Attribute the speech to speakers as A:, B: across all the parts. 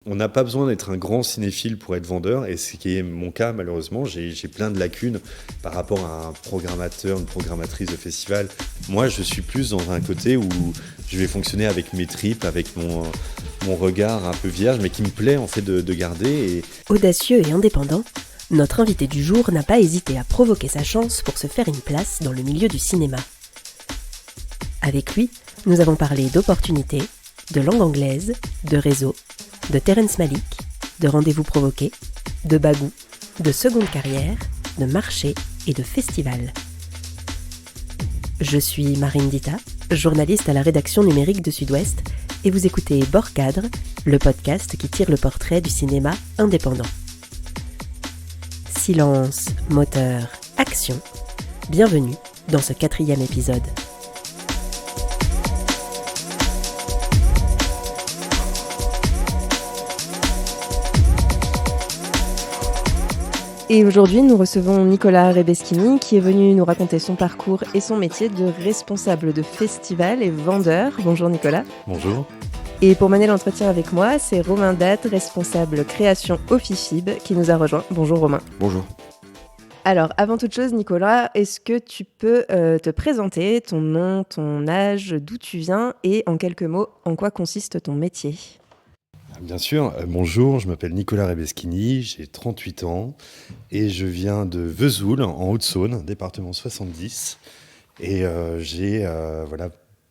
A: On n'a pas besoin d'être un grand cinéphile pour être vendeur, et ce qui est mon cas malheureusement. J'ai plein de lacunes par rapport à un programmateur, une programmatrice de festival. Moi, je suis plus dans un côté où je vais fonctionner avec mes tripes, avec mon regard un peu vierge, mais qui me plaît en fait de garder.
B: Audacieux et indépendant, notre invité du jour n'a pas hésité à provoquer sa chance pour se faire une place dans le milieu du cinéma. Avec lui, nous avons parlé d'opportunités, de langue anglaise, de réseau, de Terrence Malick, de rendez-vous provoqués, de bagou, de seconde carrière, de marché et de festival. Je suis Marine Dita, journaliste à la rédaction numérique de Sud-Ouest, et vous écoutez Bord Cadre, le podcast qui tire le portrait du cinéma indépendant. Silence, moteur, action. Bienvenue dans ce 4e épisode. Et aujourd'hui, nous recevons Nicolas Rebeschini qui est venu nous raconter son parcours et son métier de responsable de festival et vendeur. Bonjour Nicolas.
A: Bonjour.
B: Et pour mener l'entretien avec moi, c'est Romain Datte, responsable création au FIFIB, qui nous a rejoint. Bonjour Romain.
A: Bonjour.
B: Alors, avant toute chose, Nicolas, est-ce que tu peux te présenter, ton nom, ton âge, d'où tu viens et en quelques mots, en quoi consiste ton métier ?
A: Bien sûr, bonjour, je m'appelle Nicolas Rebeschini, j'ai 38 ans et je viens de Vesoul, en Haute-Saône, département 70. Et j'ai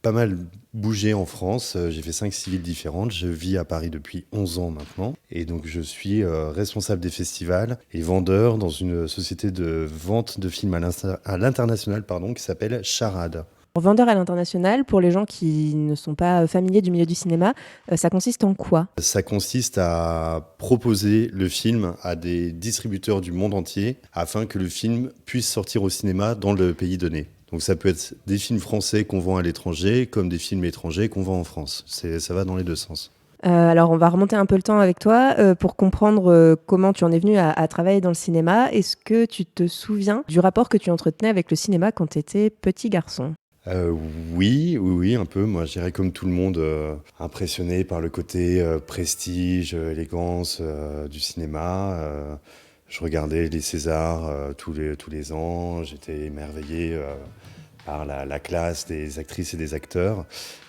A: pas mal bougé en France, j'ai fait 5-6 villes différentes, je vis à Paris depuis 11 ans maintenant. Et donc je suis responsable des festivals et vendeur dans une société de vente de films à l'international qui s'appelle Charade.
B: Vendeur à l'international, pour les gens qui ne sont pas familiers du milieu du cinéma, ça consiste en quoi ?
A: Ça consiste à proposer le film à des distributeurs du monde entier afin que le film puisse sortir au cinéma dans le pays donné. Donc ça peut être des films français qu'on vend à l'étranger, comme des films étrangers qu'on vend en France. Ça va dans les deux sens.
B: Alors on va remonter un peu le temps avec toi pour comprendre comment tu en es venu à travailler dans le cinéma. Est-ce que tu te souviens du rapport que tu entretenais avec le cinéma quand tu étais petit garçon ?
A: Oui, un peu. Moi, je dirais comme tout le monde, impressionné par le côté prestige, élégance du cinéma. Je regardais les Césars tous les ans. J'étais émerveillé par la classe des actrices et des acteurs.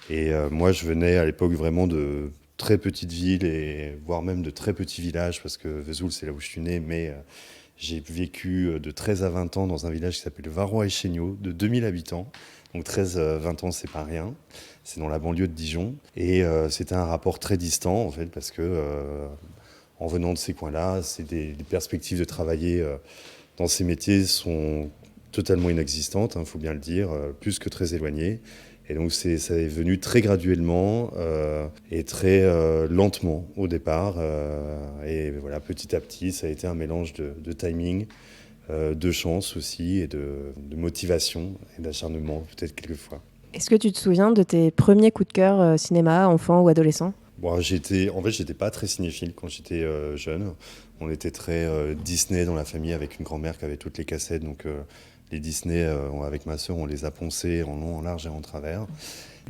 A: Et moi, je venais à l'époque vraiment de très petites villes, et voire même de très petits villages, parce que Vesoul, c'est là où je suis né, mais j'ai vécu de 13 à 20 ans dans un village qui s'appelle Varrois-et-Chéniaux, de 2000 habitants. Donc 13-20 ans, c'est pas rien. C'est dans la banlieue de Dijon. Et c'était un rapport très distant, en fait, parce que en venant de ces coins-là, les perspectives de travailler dans ces métiers sont totalement inexistantes, il faut bien le dire, plus que très éloignées. Et donc ça est venu très graduellement et très lentement au départ. Et voilà, petit à petit, ça a été un mélange de timing, de chance aussi, et de motivation et d'acharnement peut-être quelquefois.
B: Est-ce que tu te souviens de tes premiers coups de cœur cinéma, enfant ou adolescent ?
A: Bon, j'étais pas très cinéphile quand j'étais jeune. On était très Disney dans la famille, avec une grand-mère qui avait toutes les cassettes. Donc les Disney, avec ma sœur, on les a poncés en long, en large et en travers.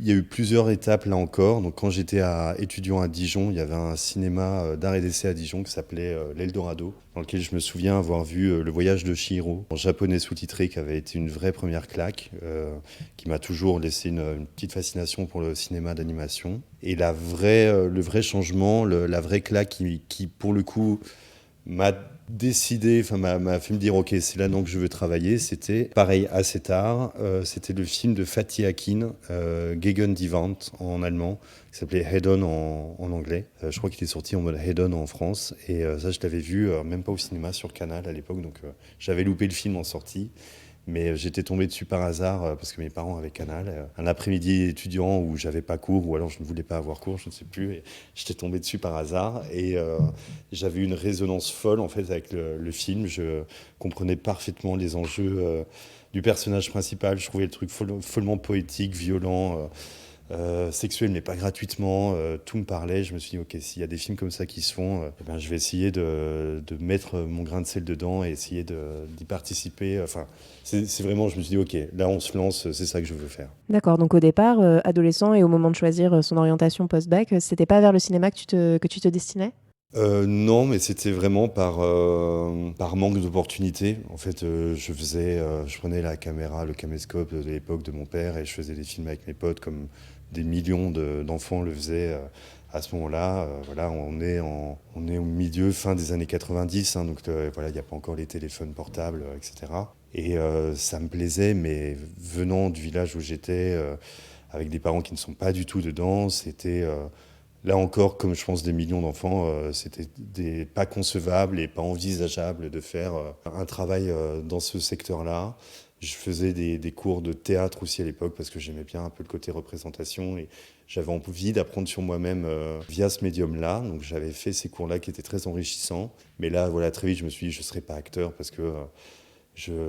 A: Il y a eu plusieurs étapes là encore. Donc, quand j'étais étudiant à Dijon, il y avait un cinéma d'art et d'essai à Dijon qui s'appelait l'Eldorado, dans lequel je me souviens avoir vu Le Voyage de Chihiro, en japonais sous-titré, qui avait été une vraie première claque, qui m'a toujours laissé une petite fascination pour le cinéma d'animation. Et le vrai changement, la vraie claque qui pour le coup, m'a fait me dire ok, c'est là-dedans que je veux travailler. C'était pareil assez tard, c'était le film de Fatih Akin, Gegen die Wand en allemand, qui s'appelait Head On en anglais. Je crois qu'il est sorti en mode Head On en France, et ça je l'avais vu même pas au cinéma, sur Canal à l'époque, donc j'avais loupé le film en sortie. Mais j'étais tombé dessus par hasard parce que mes parents avaient Canal. Un après-midi étudiant où j'avais pas cours, ou alors je ne voulais pas avoir cours, je ne sais plus. Et j'étais tombé dessus par hasard et j'avais une résonance folle en fait avec le film. Je comprenais parfaitement les enjeux du personnage principal. Je trouvais le truc follement poétique, violent. Sexuel, mais pas gratuitement, tout me parlait. Je me suis dit ok, s'il y a des films comme ça qui se font, je vais essayer de mettre mon grain de sel dedans et essayer d'y participer. Enfin, c'est vraiment, je me suis dit ok, là on se lance, c'est ça que je veux faire.
B: D'accord, donc au départ, adolescent et au moment de choisir son orientation post-bac, c'était pas vers le cinéma que tu te destinais ?
A: Non, mais c'était vraiment par manque d'opportunités. En fait, je prenais la caméra, le caméscope de l'époque de mon père et je faisais des films avec mes potes comme des millions d'enfants le faisaient à ce moment-là. Voilà, on est au milieu, fin des années 90, hein, donc voilà, il n'y a pas encore les téléphones portables, etc. Et ça me plaisait, mais venant du village où j'étais, avec des parents qui ne sont pas du tout dedans, c'était là encore, comme je pense des millions d'enfants, pas concevable et pas envisageable de faire un travail dans ce secteur-là. Je faisais des cours de théâtre aussi à l'époque parce que j'aimais bien un peu le côté représentation et j'avais envie d'apprendre sur moi-même via ce médium-là. Donc j'avais fait ces cours-là qui étaient très enrichissants. Mais là, voilà, très vite, je me suis dit, je ne serai pas acteur parce que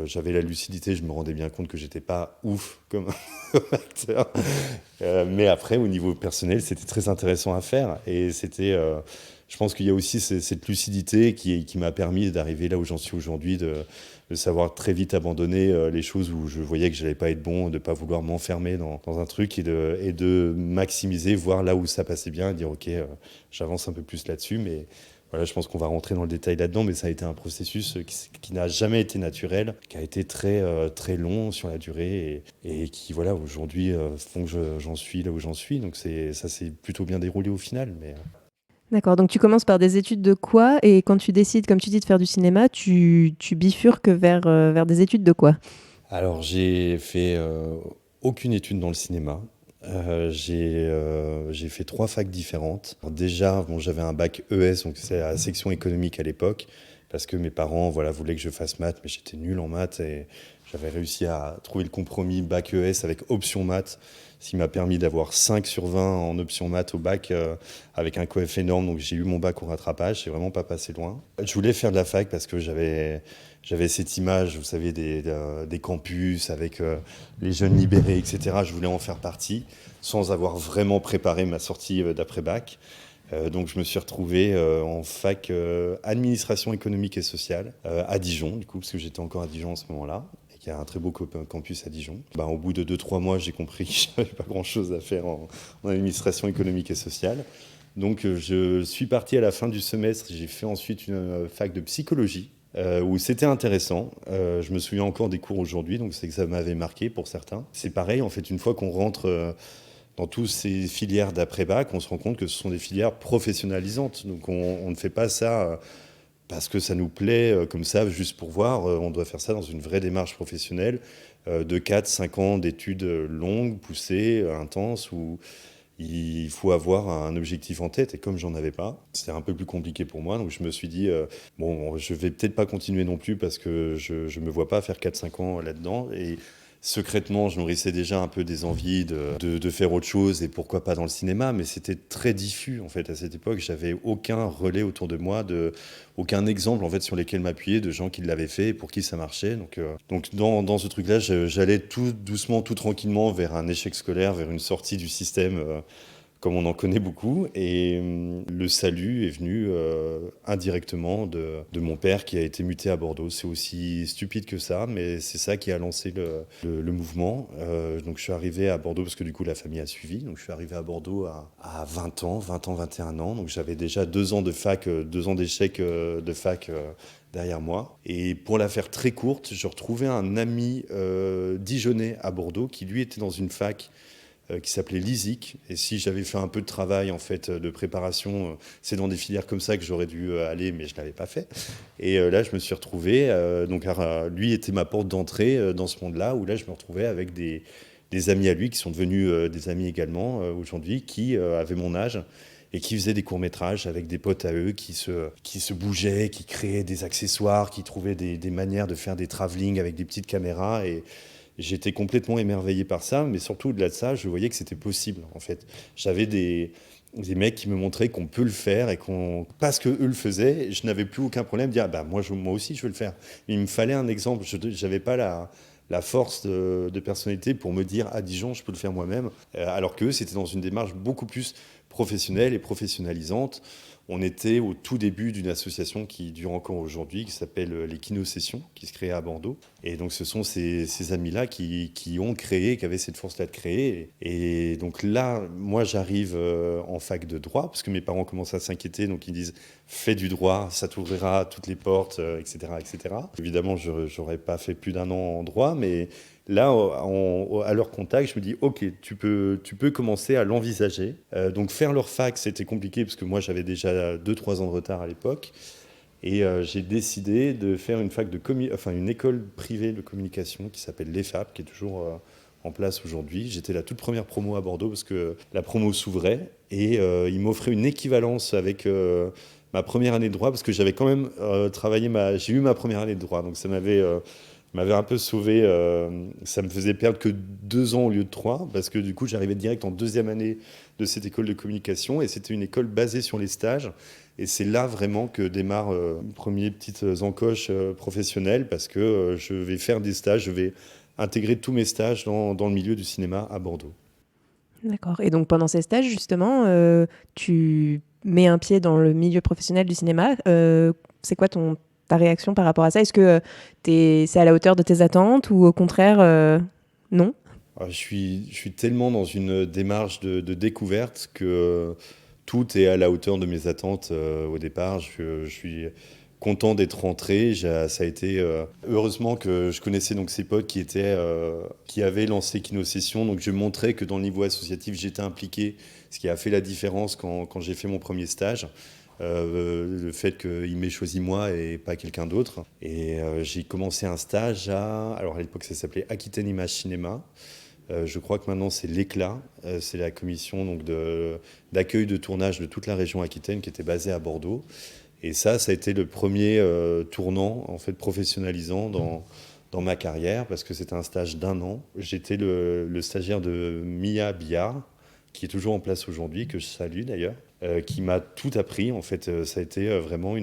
A: j'avais la lucidité, je me rendais bien compte que j'étais pas ouf comme acteur. Mais après, au niveau personnel, c'était très intéressant à faire. Et je pense qu'il y a aussi cette lucidité qui m'a permis d'arriver là où j'en suis aujourd'hui, de savoir très vite abandonner les choses où je voyais que je n'allais pas être bon, de ne pas vouloir m'enfermer dans un truc et de maximiser, voir là où ça passait bien, et dire ok, j'avance un peu plus là-dessus. Mais voilà, je pense qu'on va rentrer dans le détail là-dedans, mais ça a été un processus qui n'a jamais été naturel, qui a été très long sur la durée et qui, voilà, aujourd'hui font que j'en suis là où j'en suis. Donc ça s'est plutôt bien déroulé au final. Mais
C: D'accord, donc tu commences par des études de quoi? Et quand tu décides, comme tu dis, de faire du cinéma, tu bifurques vers des études de quoi?
A: alors, j'ai fait aucune étude dans le cinéma. J'ai fait 3 facs différentes. Alors déjà, bon, j'avais un bac ES, donc c'est la section économique à l'époque, parce que mes parents, voilà, voulaient que je fasse maths, mais j'étais nul en maths et j'avais réussi à trouver le compromis bac ES avec option maths, ce qui m'a permis d'avoir 5 sur 20 en option maths au bac avec un coef énorme. Donc j'ai eu mon bac au rattrapage, j'ai vraiment pas passé loin. Je voulais faire de la fac parce que j'avais cette image, vous savez, des campus avec les jeunes libérés, etc. Je voulais en faire partie sans avoir vraiment préparé ma sortie d'après-bac. Donc je me suis retrouvé en fac administration économique et sociale à Dijon, du coup, parce que j'étais encore à Dijon en ce moment-là, et qu'il y a un très beau campus à Dijon. Ben, au bout de 2-3 mois, j'ai compris que je n'avais pas grand-chose à faire en administration économique et sociale. Donc je suis parti à la fin du semestre, j'ai fait ensuite une fac de psychologie où c'était intéressant. Je me souviens encore des cours aujourd'hui, donc c'est que ça m'avait marqué pour certains. C'est pareil, en fait, une fois qu'on rentre dans toutes ces filières d'après-bac, on se rend compte que ce sont des filières professionnalisantes. Donc on ne fait pas ça parce que ça nous plaît comme ça, juste pour voir. On doit faire ça dans une vraie démarche professionnelle de 4-5 ans d'études longues, poussées, intenses, où il faut avoir un objectif en tête. Et comme j'en avais pas, c'était un peu plus compliqué pour moi. Donc je me suis dit, bon, je vais peut-être pas continuer non plus parce que je me vois pas faire 4-5 ans là-dedans. Et secrètement, je nourrissais déjà un peu des envies de faire autre chose et pourquoi pas dans le cinéma, mais c'était très diffus en fait à cette époque. J'avais aucun relais autour de moi, aucun exemple en fait sur lesquels m'appuyer de gens qui l'avaient fait et pour qui ça marchait. Donc dans ce truc-là, j'allais tout doucement, tout tranquillement vers un échec scolaire, vers une sortie du système. Comme on en connaît beaucoup. Et le salut est venu indirectement de mon père qui a été muté à Bordeaux. C'est aussi stupide que ça, mais c'est ça qui a lancé le mouvement. Donc je suis arrivé à Bordeaux parce que du coup la famille a suivi. Donc je suis arrivé à Bordeaux à 20 ans, 21 ans. Donc j'avais déjà 2 ans de fac, 2 ans d'échec de fac derrière moi. Et pour la faire très courte, je retrouvais un ami dijonnais à Bordeaux qui lui était dans une fac qui s'appelait l'ISIC. Et si j'avais fait un peu de travail en fait de préparation, c'est dans des filières comme ça que j'aurais dû aller, mais je l'avais pas fait. Et là, je me suis retrouvé. Donc, lui était ma porte d'entrée dans ce monde-là, où là, je me retrouvais avec des amis à lui qui sont devenus des amis également aujourd'hui, qui avaient mon âge et qui faisaient des courts-métrages avec des potes à eux qui se bougeaient, qui créaient des accessoires, qui trouvaient des manières de faire des travelling avec des petites caméras. Et j'étais complètement émerveillé par ça, mais surtout au-delà de ça, je voyais que c'était possible en fait. J'avais des mecs qui me montraient qu'on peut le faire et parce que eux le faisaient, je n'avais plus aucun problème de dire ah bah moi aussi je veux le faire. Mais il me fallait un exemple. Je n'avais pas la force de personnalité pour me dire à Dijon je peux le faire moi-même, alors qu'eux c'était dans une démarche beaucoup plus professionnelle et professionnalisante. On était au tout début d'une association qui dure encore aujourd'hui, qui s'appelle les Kinosessions, qui se crée à Bordeaux. Et donc ce sont ces amis-là qui ont créé, qui avaient cette force-là de créer. Et donc là, moi j'arrive en fac de droit, parce que mes parents commencent à s'inquiéter, donc ils disent « fais du droit, ça t'ouvrira toutes les portes, etc. etc. » Évidemment, je n'aurais pas fait plus d'1 an en droit, mais là, à leur contact, je me dis « ok, tu peux commencer à l'envisager ». Donc faire leur fac, c'était compliqué, parce que moi j'avais déjà 2-3 ans de retard à l'époque. Et j'ai décidé de faire une une école privée de communication qui s'appelle l'EFAP, qui est toujours en place aujourd'hui. J'étais la toute première promo à Bordeaux parce que la promo s'ouvrait et ils m'offraient une équivalence avec ma première année de droit parce que j'avais quand même j'ai eu ma première année de droit, donc ça m'avait un peu sauvé. Ça me faisait perdre que 2 ans au lieu de 3 parce que du coup j'arrivais direct en 2e année de cette école de communication et c'était une école basée sur les stages. Et c'est là vraiment que démarrent mes premières petites encoches professionnelles parce que je vais faire des stages, je vais intégrer tous mes stages dans le milieu du cinéma à Bordeaux.
C: D'accord. Et donc pendant ces stages, justement, tu mets un pied dans le milieu professionnel du cinéma. C'est quoi ta réaction par rapport à ça ? Est-ce que c'est à la hauteur de tes attentes ou au contraire, non ?
A: Alors, je suis tellement dans une démarche de découverte que tout est à la hauteur de mes attentes au départ. Je suis content d'être rentré. Ça a été heureusement que je connaissais donc ces potes qui avaient lancé Kinosession. Donc je montrais que dans le niveau associatif, j'étais impliqué, ce qui a fait la différence quand j'ai fait mon premier stage. Le fait qu'il m'ait choisi moi et pas quelqu'un d'autre. Et j'ai commencé un stage alors à l'époque ça s'appelait Aquitaine Image Cinéma. Je crois que maintenant c'est l'Éclat, c'est la commission donc, d'accueil de tournage de toute la région Aquitaine qui était basée à Bordeaux. Et ça a été le premier tournant en fait, professionnalisant dans ma carrière parce que c'était un stage d'1 an. J'étais le stagiaire de Mia Billard, qui est toujours en place aujourd'hui, que je salue d'ailleurs, qui m'a tout appris. En fait, ça a été vraiment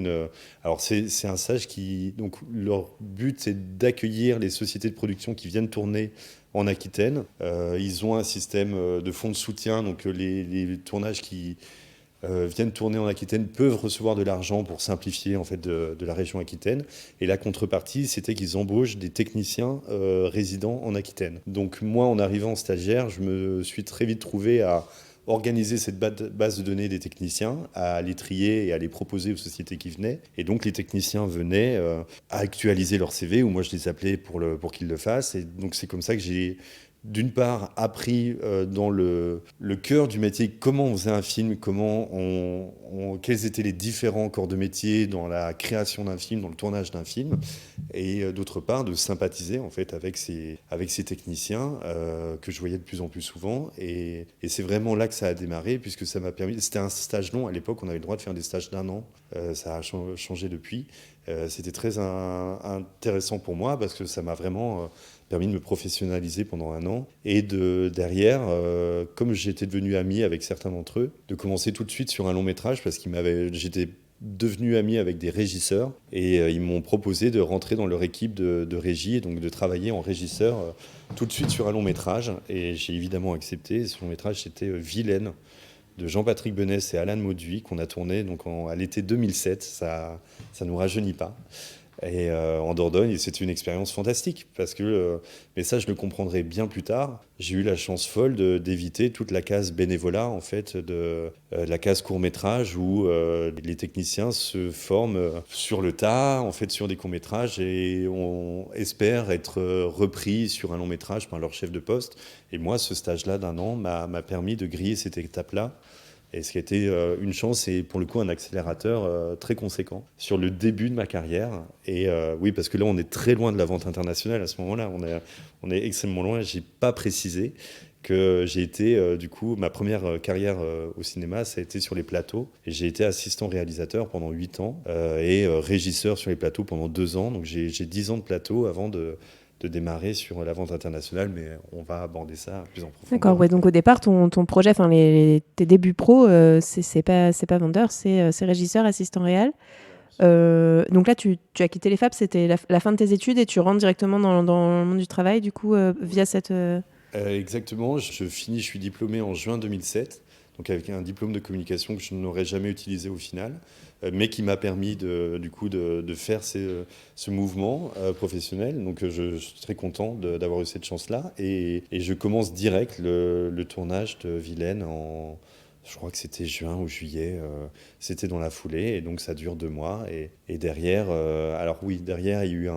A: Alors c'est un stage donc leur but c'est d'accueillir les sociétés de production qui viennent tourner en Aquitaine. Ils ont un système de fonds de soutien, donc les tournages qui viennent tourner en Aquitaine peuvent recevoir de l'argent pour simplifier en fait, de la région Aquitaine. Et la contrepartie, c'était qu'ils embauchent des techniciens résidents en Aquitaine. Donc moi, en arrivant stagiaire, je me suis très vite trouvé à organiser cette base de données des techniciens, à les trier et à les proposer aux sociétés qui venaient. Et donc les techniciens venaient à actualiser leur CV, ou moi je les appelais pour qu'ils le fassent. Et donc c'est comme ça que j'ai d'une part appris dans le cœur du métier comment on faisait un film, quels étaient les différents corps de métier dans la création d'un film, dans le tournage d'un film, et d'autre part de sympathiser en fait avec ces techniciens que je voyais de plus en plus souvent, et c'est vraiment là que ça a démarré puisque ça m'a permis. C'était un stage long à l'époque, on avait le droit de faire des stages d'1 an, ça a changé depuis. C'était très intéressant pour moi parce que ça m'a vraiment permis de me professionnaliser pendant 1 an et derrière, comme j'étais devenu ami avec certains d'entre eux, de commencer tout de suite sur un long métrage parce j'étais devenu ami avec des régisseurs et ils m'ont proposé de rentrer dans leur équipe de régie et donc de travailler en régisseur tout de suite sur un long métrage, et j'ai évidemment accepté. Ce long métrage c'était Vilaine de Jean-Patrick Benesse et Alan Mauduit qu'on a tourné donc à l'été 2007. Ça nous rajeunit pas. Et en Dordogne, et c'était une expérience fantastique parce que, mais ça je le comprendrai bien plus tard, j'ai eu la chance folle d'éviter toute la case bénévolat en fait, de la case court-métrage où les techniciens se forment sur le tas en fait sur des courts-métrages et on espère être repris sur un long-métrage par leur chef de poste. Et moi ce stage-là d'1 an m'a permis de griller cette étape-là. Et ce qui a été une chance et pour le coup un accélérateur très conséquent sur le début de ma carrière. Et oui, parce que là, on est très loin de la vente internationale à ce moment-là. On est extrêmement loin. Je n'ai pas précisé que j'ai été, du coup, ma première carrière au cinéma, ça a été sur les plateaux. Et j'ai été assistant réalisateur pendant 8 ans et régisseur sur les plateaux pendant 2 ans. Donc j'ai 10 ans de plateau avant de démarrer sur la vente internationale, mais on va aborder ça plus en profondeur.
C: D'accord, ouais, donc au départ, ton projet, tes débuts pro, c'est pas vendeur, c'est régisseur, assistant réal. Donc là, tu as quitté les FAP, c'était la fin de tes études et tu rentres directement dans le monde du travail, du coup, via cette...
A: Exactement, je suis diplômé en juin 2007. donc avec un diplôme de communication que je n'aurais jamais utilisé au final, mais qui m'a permis du coup de faire ce mouvement professionnel. Donc je suis très content d'avoir eu cette chance-là. Et je commence direct le tournage de Vilaine je crois que c'était juin ou juillet, c'était dans la foulée, et donc ça dure 2 mois. Et derrière, alors oui, derrière il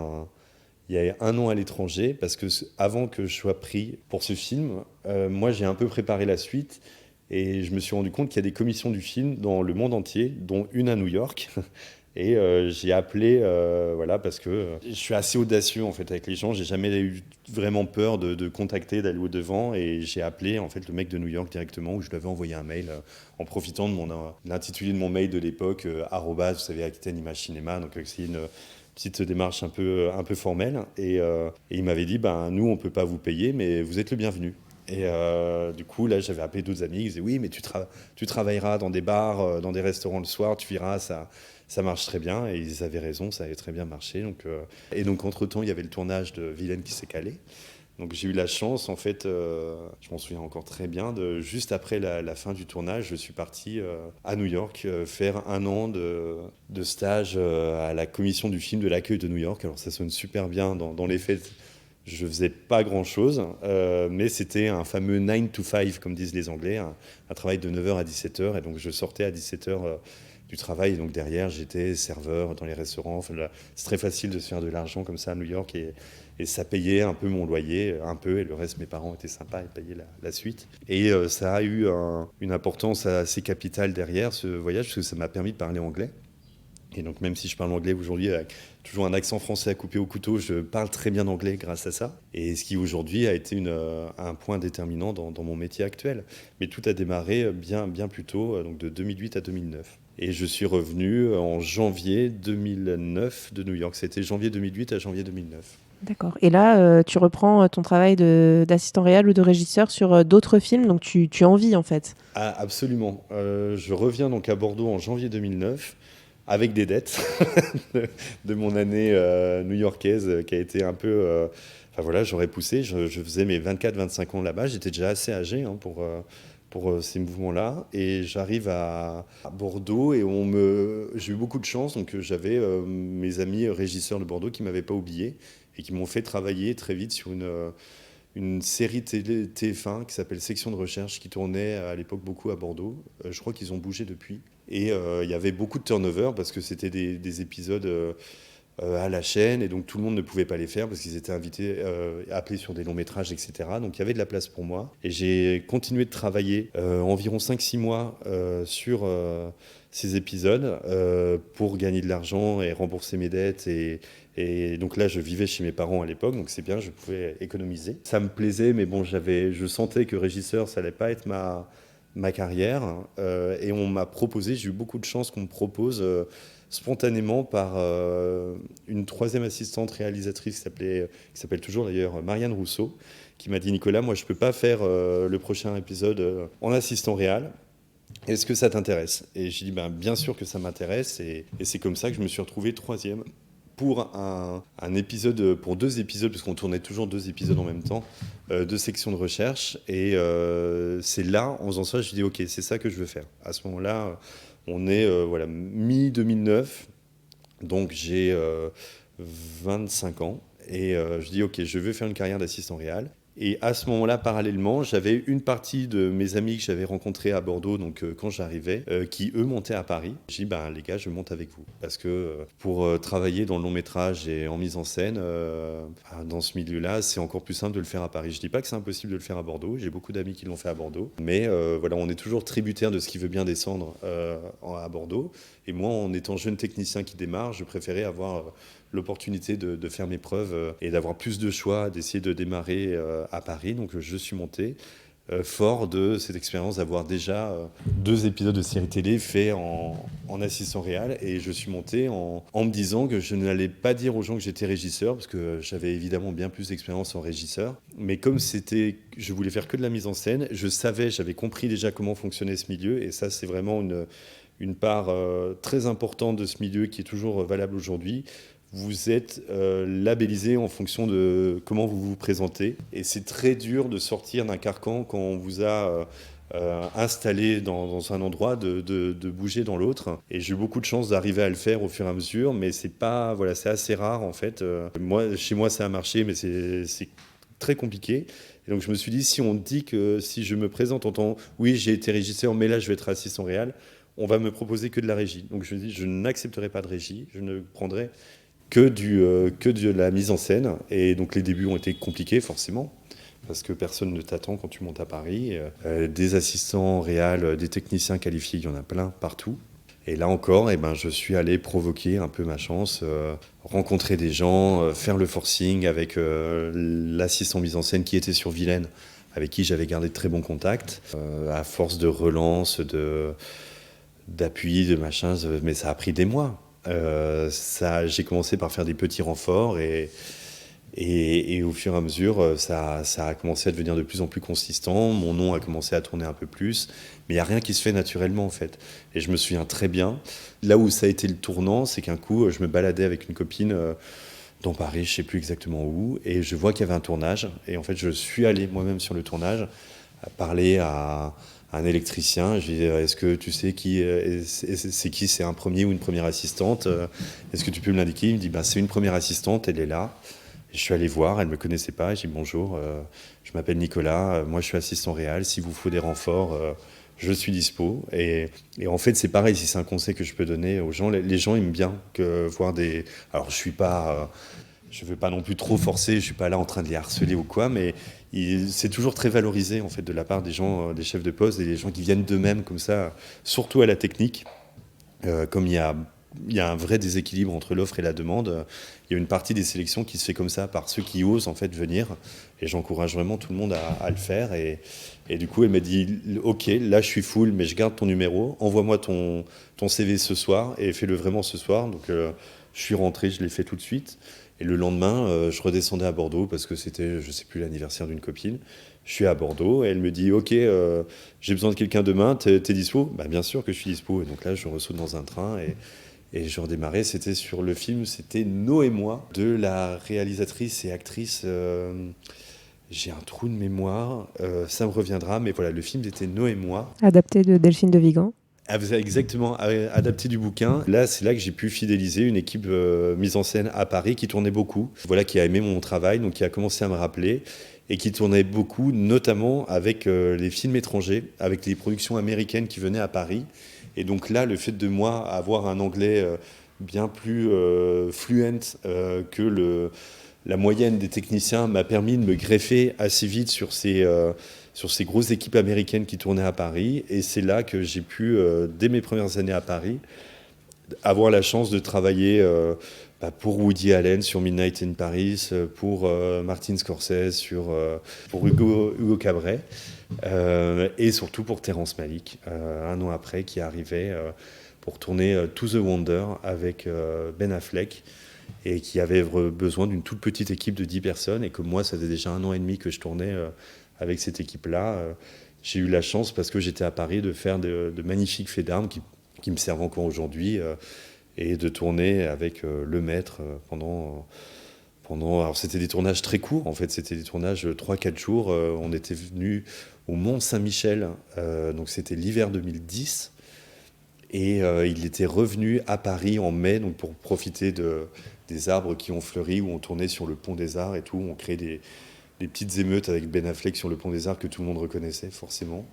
A: y a 1 an à l'étranger, parce que avant que je sois pris pour ce film, moi j'ai un peu préparé la suite. Et je me suis rendu compte qu'il y a des commissions du film dans le monde entier, dont une à New York. Et j'ai appelé, voilà, parce que je suis assez audacieux en fait avec les gens. J'ai jamais eu vraiment peur de contacter, d'aller au devant. Et j'ai appelé en fait le mec de New York directement, où je lui avais envoyé un mail en profitant de l'intitulé de mon mail de l'époque, arrobase, vous savez, Aquitaine Image Cinéma. Donc c'est une petite démarche un peu formelle. Et il m'avait dit, nous on peut pas vous payer, mais vous êtes le bienvenu. Et du coup, là, j'avais appelé d'autres amis. Ils disaient oui, mais tu travailleras dans des bars, dans des restaurants le soir, tu verras, ça marche très bien. Et ils avaient raison, ça avait très bien marché. Et donc, entre-temps, il y avait le tournage de Vilaine qui s'est calé. Donc, j'ai eu la chance, en fait, je m'en souviens encore très bien, juste après la fin du tournage, je suis parti à New York faire 1 an de stage à la commission du film de l'accueil de New York. Alors, ça sonne super bien dans les faits. Je faisais pas grand-chose, mais c'était un fameux 9 to 5, comme disent les Anglais, un travail de 9h à 17h. Et donc, je sortais à 17h du travail. Et donc, derrière, j'étais serveur dans les restaurants. Enfin, c'est très facile de se faire de l'argent comme ça à New York. Et ça payait un peu mon loyer, un peu. Et le reste, mes parents étaient sympas et payaient la suite. Et ça a eu une importance assez capitale derrière ce voyage, parce que ça m'a permis de parler anglais. Et donc, même si je parle anglais aujourd'hui avec toujours un accent français à couper au couteau, je parle très bien anglais grâce à ça. Et ce qui aujourd'hui a été un point déterminant dans mon métier actuel. Mais tout a démarré bien plus tôt, donc de 2008 à 2009. Et je suis revenu en janvier 2009 de New York. C'était janvier 2008 à janvier 2009.
C: D'accord. Et là, tu reprends ton travail d'assistant réel ou de régisseur sur d'autres films, donc tu en vis en fait.
A: Ah, absolument. Je reviens donc à Bordeaux en janvier 2009. Avec des dettes de mon année new-yorkaise qui a été un peu... Enfin voilà, j'aurais poussé, je faisais mes 24-25 ans là-bas, j'étais déjà assez âgé pour ces mouvements-là. Et j'arrive à Bordeaux et j'ai eu beaucoup de chance, donc j'avais mes amis régisseurs de Bordeaux qui ne m'avaient pas oublié et qui m'ont fait travailler très vite sur une série télé TF1 qui s'appelle Section de recherche, qui tournait à l'époque beaucoup à Bordeaux. Je crois qu'ils ont bougé depuis. Et il y avait beaucoup de turnover parce que c'était des épisodes à la chaîne, et donc tout le monde ne pouvait pas les faire parce qu'ils étaient invités, appelés sur des longs métrages, etc. Donc il y avait de la place pour moi. Et j'ai continué de travailler environ 5-6 mois sur ces épisodes pour gagner de l'argent et rembourser mes dettes. Et donc là, je vivais chez mes parents à l'époque, donc c'est bien, je pouvais économiser. Ça me plaisait, mais bon, je sentais que régisseur, ça allait pas être ma carrière. Et on m'a proposé, j'ai eu beaucoup de chance qu'on me propose spontanément par une 3e assistante réalisatrice qui s'appelle toujours d'ailleurs Marianne Rousseau, qui m'a dit: Nicolas, moi je peux pas faire le prochain épisode en assistant réal. Est-ce que ça t'intéresse? Et j'ai dit bien sûr que ça m'intéresse, et c'est comme ça que je me suis retrouvé 3e pour un épisode, pour 2 épisodes, parce qu'on tournait toujours 2 épisodes en même temps, 2 sections de recherche. Et c'est là, en faisant ça, je me suis dit ok, c'est ça que je veux faire. À ce moment-là, on est mi-2009, donc j'ai 25 ans, et je dis ok, je veux faire une carrière d'assistant réal. Et à ce moment-là, parallèlement, j'avais une partie de mes amis que j'avais rencontrés à Bordeaux, donc quand j'arrivais, qui eux montaient à Paris. J'ai dit les gars, je monte avec vous, parce que pour travailler dans le long métrage et en mise en scène, dans ce milieu-là, c'est encore plus simple de le faire à Paris. Je dis pas que c'est impossible de le faire à Bordeaux. J'ai beaucoup d'amis qui l'ont fait à Bordeaux, mais voilà, on est toujours tributaire de ce qui veut bien descendre à Bordeaux. Et moi, en étant jeune technicien qui démarre, je préférais avoir l'opportunité de faire mes preuves et d'avoir plus de choix, d'essayer de démarrer à Paris. Donc je suis monté fort de cette expérience d'avoir déjà 2 épisodes de série télé faits en assistant réal. Et je suis monté en me disant que je n'allais pas dire aux gens que j'étais régisseur, parce que j'avais évidemment bien plus d'expérience en régisseur. Mais comme je voulais faire que de la mise en scène, j'avais compris déjà comment fonctionnait ce milieu. Et ça, c'est vraiment une part très importante de ce milieu qui est toujours valable aujourd'hui. Vous êtes labellisé en fonction de comment vous vous présentez. Et c'est très dur de sortir d'un carcan quand on vous a installé dans un endroit, de bouger dans l'autre. Et j'ai eu beaucoup de chance d'arriver à le faire au fur et à mesure, mais c'est pas, voilà, c'est assez rare en fait. Chez moi, ça a marché, mais c'est très compliqué. Et donc je me suis dit, si on dit que si je me présente en tant, oui, j'ai été régisseur, mais là je vais être assistant réal, on va me proposer que de la régie. Donc je me dis, je n'accepterai pas de régie, je ne prendrai que de la mise en scène. Et donc les débuts ont été compliqués forcément, parce que personne ne t'attend quand tu montes à Paris. Des assistants réals, des techniciens qualifiés, il y en a plein partout. Et là encore, je suis allé provoquer un peu ma chance, rencontrer des gens, faire le forcing avec l'assistant mise en scène qui était sur Vilaine, avec qui j'avais gardé de très bons contacts. À force de relance, d'appui, de machin, mais ça a pris des mois. J'ai commencé par faire des petits renforts et au fur et à mesure, ça a commencé à devenir de plus en plus consistant. Mon nom a commencé à tourner un peu plus. Mais il n'y a rien qui se fait naturellement, en fait. Et je me souviens très bien. Là où ça a été le tournant, c'est qu'un coup, je me baladais avec une copine dans Paris, je ne sais plus exactement où, et je vois qu'il y avait un tournage. Et en fait, je suis allé moi-même sur le tournage, parler à un électricien. Je lui ai dit, est-ce que tu sais c'est un premier ou une première assistante? Est-ce que tu peux me l'indiquer? Il me dit, c'est une première assistante, elle est là. Je suis allé voir, elle ne me connaissait pas. J'ai dit bonjour, je m'appelle Nicolas, moi je suis assistant réal. Si vous faut des renforts, je suis dispo. Et en fait, c'est pareil, si c'est un conseil que je peux donner aux gens, les gens aiment bien voir des. Alors, je ne veux pas non plus trop forcer, je ne suis pas là en train de les harceler ou quoi, mais c'est toujours très valorisé en fait, de la part des gens, des chefs de poste et des gens qui viennent d'eux-mêmes comme ça, surtout à la technique, comme il y a un vrai déséquilibre entre l'offre et la demande. Il y a une partie des sélections qui se fait comme ça par ceux qui osent en fait venir, et j'encourage vraiment tout le monde à le faire. Et du coup, elle m'a dit ok, là je suis full, mais je garde ton numéro, envoie-moi ton CV ce soir et fais-le vraiment ce soir. Donc je suis rentré, je l'ai fait tout de suite. Et le lendemain, je redescendais à Bordeaux parce que c'était, je sais plus, l'anniversaire d'une copine. Je suis à Bordeaux et elle me dit ok, j'ai besoin de quelqu'un demain, t'es dispo? Bien sûr que je suis dispo. Et donc là, je ressaute dans un train et je redémarrais. C'était sur le film, c'était Nos et moi, de la réalisatrice et actrice. J'ai un trou de mémoire, ça me reviendra, mais voilà, le film c'était Nos et moi.
C: Adapté de Delphine de Vigan.
A: Exactement, adapté du bouquin. Là, c'est là que j'ai pu fidéliser une équipe mise en scène à Paris qui tournait beaucoup. Voilà, qui a aimé mon travail, donc qui a commencé à me rappeler et qui tournait beaucoup, notamment avec les films étrangers, avec les productions américaines qui venaient à Paris. Et donc là, le fait de moi avoir un anglais bien plus fluent que la moyenne des techniciens m'a permis de me greffer assez vite sur ces grosses équipes américaines qui tournaient à Paris. Et c'est là que j'ai pu, dès mes premières années à Paris, avoir la chance de travailler pour Woody Allen sur Midnight in Paris, pour Martin Scorsese, pour Hugo Cabret, et surtout pour Terrence Malick, un an après, qui arrivait pour tourner To the Wonder avec Ben Affleck, et qui avait besoin d'une toute petite équipe de 10 personnes, et que moi, ça faisait déjà 1 an et demi que je tournais avec cette équipe-là. J'ai eu la chance, parce que j'étais à Paris, de faire de magnifiques faits d'armes qui me servent encore aujourd'hui, et de tourner avec le maître pendant... Alors c'était des tournages très courts, en fait, c'était des tournages 3-4 jours. On était venu au Mont-Saint-Michel, donc c'était l'hiver 2010, et il était revenu à Paris en mai, donc pour profiter des arbres qui ont fleuri, où on tournait sur le pont des Arts et tout, on créait des petites émeutes avec Ben Affleck sur le pont des Arts que tout le monde reconnaissait forcément.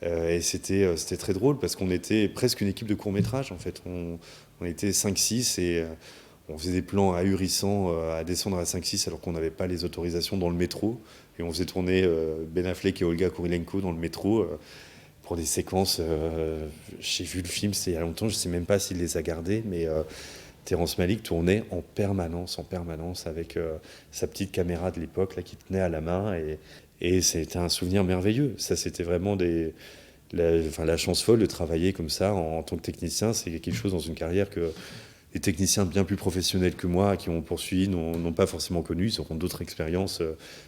A: Et c'était très drôle parce qu'on était presque une équipe de court-métrage en fait. On était 5-6 et on faisait des plans ahurissants à descendre à 5-6 alors qu'on n'avait pas les autorisations dans le métro. Et on faisait tourner Ben Affleck et Olga Kurilenko dans le métro pour des séquences. J'ai vu le film, c'était il y a longtemps, je ne sais même pas s'il les a gardés, mais Terrence Malick tournait en permanence avec sa petite caméra de l'époque là, qui tenait à la main. Et c'était un souvenir merveilleux. Ça, c'était vraiment la chance folle de travailler comme ça en tant que technicien. C'est quelque chose dans une carrière que les techniciens bien plus professionnels que moi, qui ont poursuivi, n'ont pas forcément connu. Ils auront d'autres expériences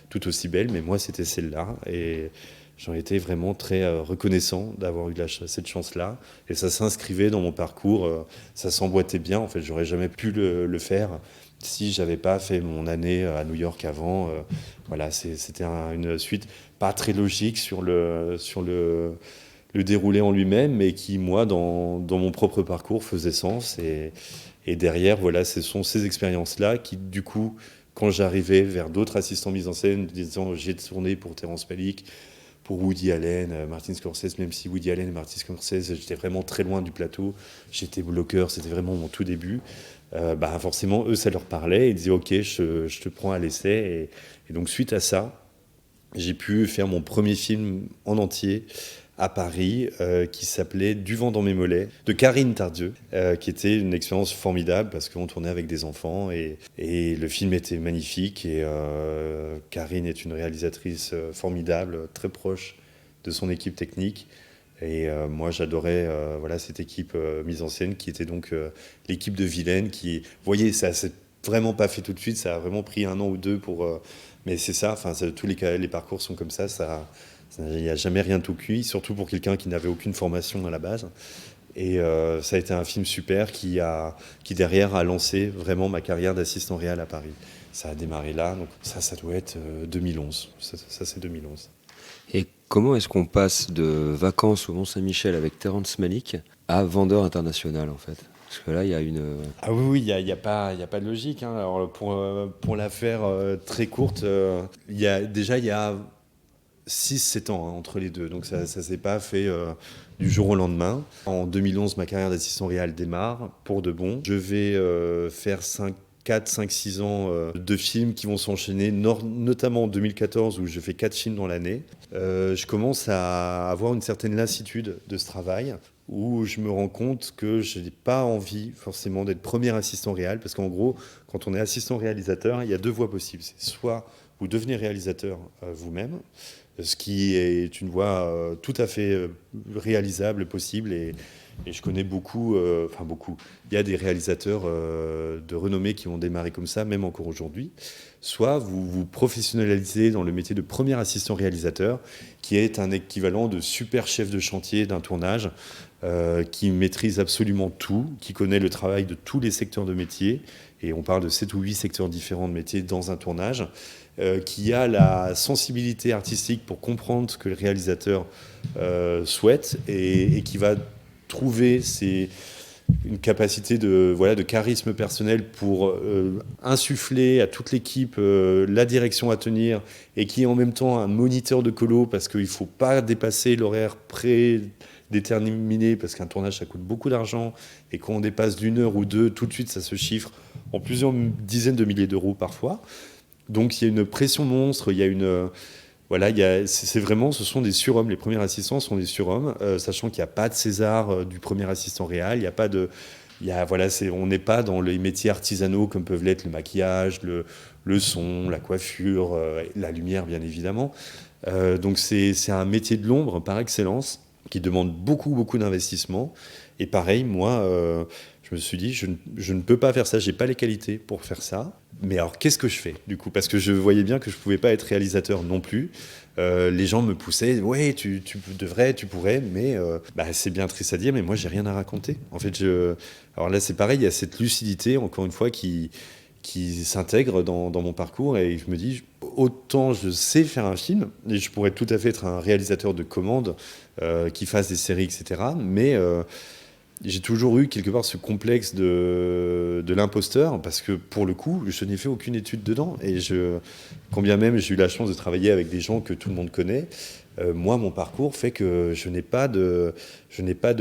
A: tout aussi belles, mais moi, c'était celle-là. Et j'en étais vraiment très reconnaissant d'avoir eu cette chance-là. Et ça s'inscrivait dans mon parcours. Ça s'emboîtait bien. En fait, j'aurais jamais pu le faire si j'avais pas fait mon année à New York avant. Voilà, c'était une suite pas très logique sur le déroulé en lui-même, mais qui, moi, dans mon propre parcours, faisait sens. Et derrière, voilà, ce sont ces expériences-là qui, du coup, quand j'arrivais vers d'autres assistants mise en scène, disant j'ai tourné pour Terrence Malick, pour Woody Allen, Martin Scorsese, même si Woody Allen et Martin Scorsese, j'étais vraiment très loin du plateau, j'étais bloqueur, c'était vraiment mon tout début. Forcément, eux, ça leur parlait, ils disaient ok, je te prends à l'essai. Et donc, suite à ça, j'ai pu faire mon premier film en entier à Paris, qui s'appelait Du vent dans mes mollets, de Karine Tardieu, qui était une expérience formidable parce qu'on tournait avec des enfants et le film était magnifique. Et Karine est une réalisatrice formidable, très proche de son équipe technique. Et moi, j'adorais cette équipe mise en scène qui était donc l'équipe de Vilaine. Vous voyez, ça s'est vraiment pas fait tout de suite, ça a vraiment pris 1 an ou 2 pour. Mais c'est ça, tous les parcours sont comme ça. Il n'y a jamais rien tout cuit, surtout pour quelqu'un qui n'avait aucune formation à la base. Et ça a été un film super qui derrière a lancé vraiment ma carrière d'assistant réal à Paris. Ça a démarré là, donc ça doit être 2011. Ça, c'est 2011.
D: Et comment est-ce qu'on passe de Vacances au Mont-Saint-Michel avec Terrence Malick à Vendeur international, en fait? Parce que là, il y a une...
A: Ah oui, il n'y a pas de logique. Hein. Alors, pour la faire très courte, il y a 6-7 ans entre les deux. Donc ça ne s'est pas fait du jour au lendemain. En 2011, ma carrière d'assistant réal démarre pour de bon. Je vais faire 4-5-6 ans de films qui vont s'enchaîner, notamment en 2014 où je fais 4 films dans l'année. Je commence à avoir une certaine lassitude de ce travail où je me rends compte que je n'ai pas envie forcément d'être premier assistant réal parce qu'en gros, quand on est assistant réalisateur, il y a 2 voies possibles. C'est soit vous devenez réalisateur vous-même, ce qui est une voie tout à fait réalisable, possible, et je connais beaucoup. Il y a des réalisateurs de renommée qui ont démarré comme ça, même encore aujourd'hui. Soit vous vous professionnalisez dans le métier de premier assistant réalisateur, qui est un équivalent de super chef de chantier d'un tournage, qui maîtrise absolument tout, qui connaît le travail de tous les secteurs de métier, et on parle de 7 ou 8 secteurs différents de métier dans un tournage, qui a la sensibilité artistique pour comprendre ce que le réalisateur souhaite et qui va trouver une capacité de charisme personnel pour insuffler à toute l'équipe la direction à tenir et qui est en même temps un moniteur de colo parce qu'il ne faut pas dépasser l'horaire prédéterminé parce qu'un tournage ça coûte beaucoup d'argent et quand on dépasse d'1 heure ou 2, tout de suite ça se chiffre en plusieurs dizaines de milliers d'euros parfois. Donc il y a une pression monstre, il y a une... c'est vraiment, ce sont des surhommes. Les premiers assistants sont des surhommes, sachant qu'il n'y a pas de César du premier assistant réal, il n'y a pas de... on n'est pas dans les métiers artisanaux comme peuvent l'être le maquillage, le son, la coiffure, la lumière bien évidemment. Donc c'est un métier de l'ombre par excellence qui demande beaucoup, beaucoup d'investissement. Et pareil, moi... je me suis dit, je ne peux pas faire ça, je n'ai pas les qualités pour faire ça. Mais alors, qu'est-ce que je fais, du coup ? Parce que je voyais bien que je ne pouvais pas être réalisateur non plus. Les gens me poussaient, ouais, tu devrais, tu pourrais, mais c'est bien triste à dire, mais moi, je n'ai rien à raconter. En fait, alors là, c'est pareil, il y a cette lucidité, encore une fois, qui s'intègre dans mon parcours. Et je me dis, autant je sais faire un film, et je pourrais tout à fait être un réalisateur de commande qui fasse des séries, etc. Mais... j'ai toujours eu quelque part ce complexe de l'imposteur parce que pour le coup, je n'ai fait aucune étude dedans et quand bien même j'ai eu la chance de travailler avec des gens que tout le monde connaît, moi mon parcours fait que je n'ai pas de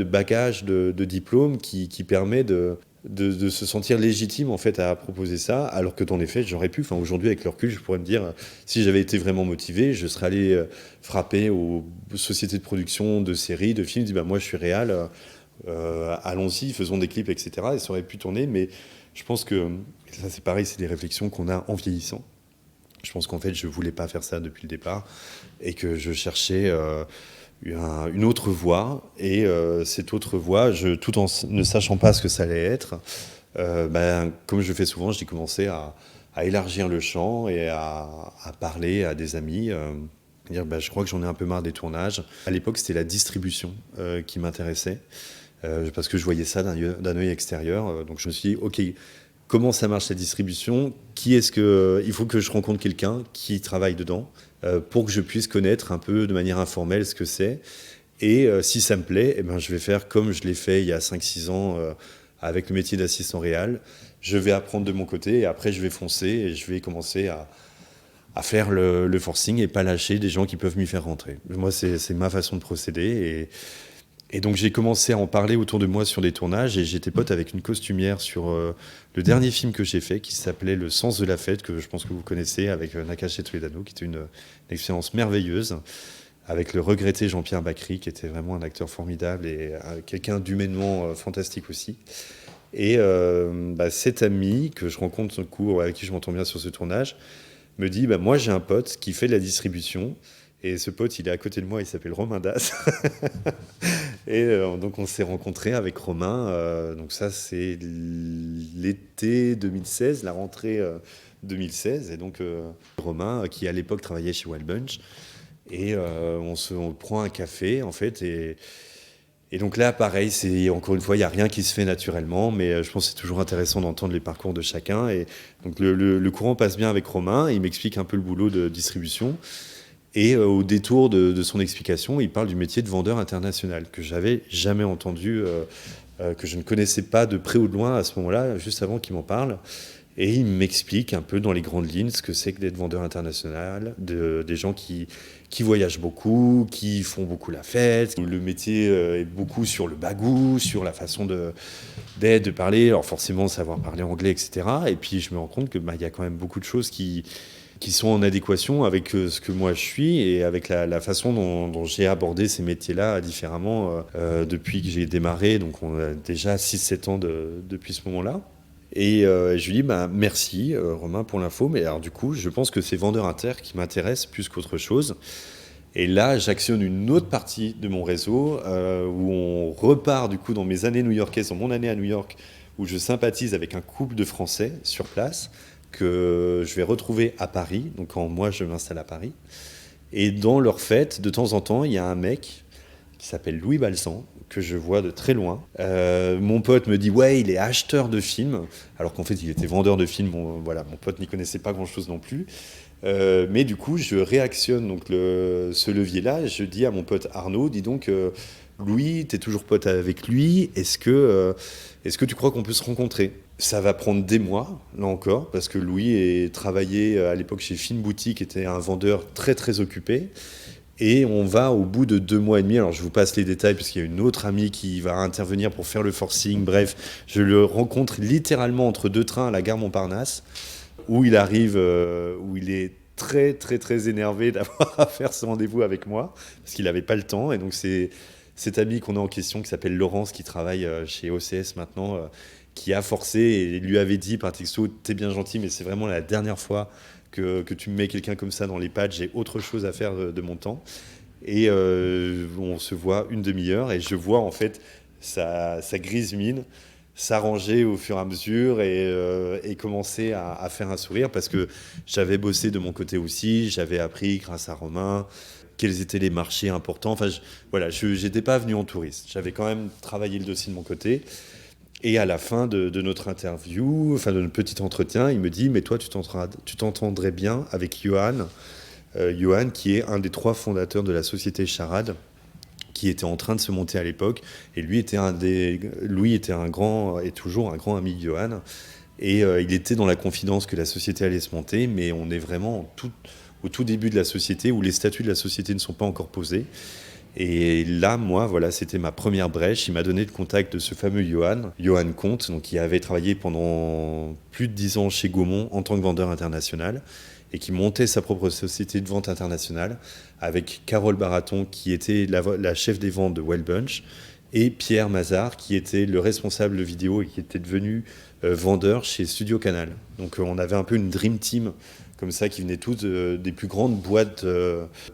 A: bagage de diplôme qui permet de se sentir légitime en fait à proposer ça, alors que dans les faits j'aurais pu. Aujourd'hui avec le recul, je pourrais me dire si j'avais été vraiment motivé, je serais allé frapper aux sociétés de production de séries, de films, moi je suis réal. Allons-y, faisons des clips, etc. Et ça aurait pu tourner, mais je pense que ça c'est pareil, c'est des réflexions qu'on a en vieillissant. Je pense qu'en fait je voulais pas faire ça depuis le départ et que je cherchais une autre voie et cette autre voie, tout en ne sachant pas ce que ça allait être, comme je fais souvent, j'ai commencé à élargir le champ et à parler à des amis. Dire je crois que j'en ai un peu marre des tournages. À l'époque c'était la distribution qui m'intéressait. Parce que je voyais ça d'un œil extérieur. Donc je me suis dit, ok, comment ça marche la distribution, il faut que je rencontre quelqu'un qui travaille dedans pour que je puisse connaître un peu de manière informelle ce que c'est. Et si ça me plaît, eh ben, je vais faire comme je l'ai fait il y a 5-6 ans avec le métier d'assistant réal. Je vais apprendre de mon côté et après je vais foncer et je vais commencer à faire le forcing et pas lâcher des gens qui peuvent m'y faire rentrer. Moi, c'est ma façon de procéder. Et donc j'ai commencé à en parler autour de moi sur des tournages et j'étais pote avec une costumière sur le dernier film que j'ai fait qui s'appelait Le sens de la fête, que je pense que vous connaissez, avec Nakache Toledano, qui était une expérience merveilleuse, avec le regretté Jean-Pierre Bacry, qui était vraiment un acteur formidable et quelqu'un d'humainement fantastique aussi. Et cet ami que je rencontre sur le cours, avec qui je m'entends bien sur ce tournage, me dit moi j'ai un pote qui fait de la distribution. Et ce pote, il est à côté de moi, il s'appelle Romain Das. Et donc on s'est rencontrés avec Romain. Donc ça, c'est l'été 2016, la rentrée 2016. Et donc Romain, qui à l'époque travaillait chez Wild Bunch. Et on prend un café, en fait. Et donc là, pareil, encore une fois, il n'y a rien qui se fait naturellement. Mais je pense que c'est toujours intéressant d'entendre les parcours de chacun. Et donc le courant passe bien avec Romain. Il m'explique un peu le boulot de distribution. Et au détour de son explication, il parle du métier de vendeur international, que j'avais jamais entendu, que je ne connaissais pas de près ou de loin à ce moment-là, juste avant qu'il m'en parle. Et il m'explique un peu dans les grandes lignes ce que c'est que d'être vendeur international, des gens qui voyagent beaucoup, qui font beaucoup la fête. Le métier est beaucoup sur le bagou, sur la façon d'être, de parler, alors forcément savoir parler anglais, etc. Et puis je me rends compte que y a quand même beaucoup de choses qui sont en adéquation avec ce que moi je suis et avec la façon dont j'ai abordé ces métiers-là différemment depuis que j'ai démarré. Donc on a déjà 6-7 ans depuis ce moment-là. Et je lui dis merci Romain pour l'info, mais alors du coup je pense que c'est vendeur inter qui m'intéresse plus qu'autre chose. Et là j'actionne une autre partie de mon réseau où on repart du coup dans mes années new-yorkaises, dans mon année à New York, où je sympathise avec un couple de Français sur place que je vais retrouver à Paris, donc quand moi je m'installe à Paris. Et dans leur fête, de temps en temps, il y a un mec qui s'appelle Louis Balsan, que je vois de très loin. Mon pote me dit ouais, il est acheteur de films, alors qu'en fait il était vendeur de films. Mon pote n'y connaissait pas grand-chose non plus. Mais du coup, je réactionne donc ce levier-là. Je dis à mon pote Arnaud, dis donc, Louis, t'es toujours pote avec lui. Est-ce que tu crois qu'on peut se rencontrer ? Ça va prendre des mois, là encore, parce que Louis travaillait à l'époque chez Film Boutique, était un vendeur très très occupé. Et on va au bout de 2 mois et demi, alors je vous passe les détails puisqu'il y a une autre amie qui va intervenir pour faire le forcing. Bref, je le rencontre littéralement entre 2 trains à la gare Montparnasse, où il arrive, où il est très très très énervé d'avoir à faire ce rendez-vous avec moi, parce qu'il n'avait pas le temps. Et donc c'est cet ami qu'on a en question, qui s'appelle Laurence, qui travaille chez OCS maintenant, qui a forcé et lui avait dit par texto, t'es bien gentil, mais c'est vraiment la dernière fois que tu me mets quelqu'un comme ça dans les pattes, j'ai autre chose à faire de mon temps. Et on se voit une demi-heure et je vois en fait sa grise mine s'arranger au fur et à mesure et commencer à faire un sourire, parce que j'avais bossé de mon côté aussi, j'avais appris grâce à Romain quels étaient les marchés importants. Enfin, je n'étais pas venu en touriste, j'avais quand même travaillé le dossier de mon côté. Et à la fin de notre interview, enfin de notre petit entretien, il me dit « Mais toi, tu t'entendrais bien avec Johan, Johan, qui est un des 3 fondateurs de la société Charade, qui était en train de se monter à l'époque. Et lui était un grand, et toujours un grand ami de Johan. Et il était dans la confidence que la société allait se monter, mais on est vraiment au tout début de la société, où les statuts de la société ne sont pas encore posés. Et là, moi, voilà, c'était ma première brèche. Il m'a donné le contact de ce fameux Johan Comte, donc, qui avait travaillé pendant plus de 10 ans chez Gaumont en tant que vendeur international et qui montait sa propre société de vente internationale avec Carole Baraton, qui était la chef des ventes de Wild Bunch, et Pierre Mazard, qui était le responsable vidéo et qui était devenu vendeur chez Studio Canal. Donc on avait un peu une dream team comme ça, qui venaient toutes des plus grandes boîtes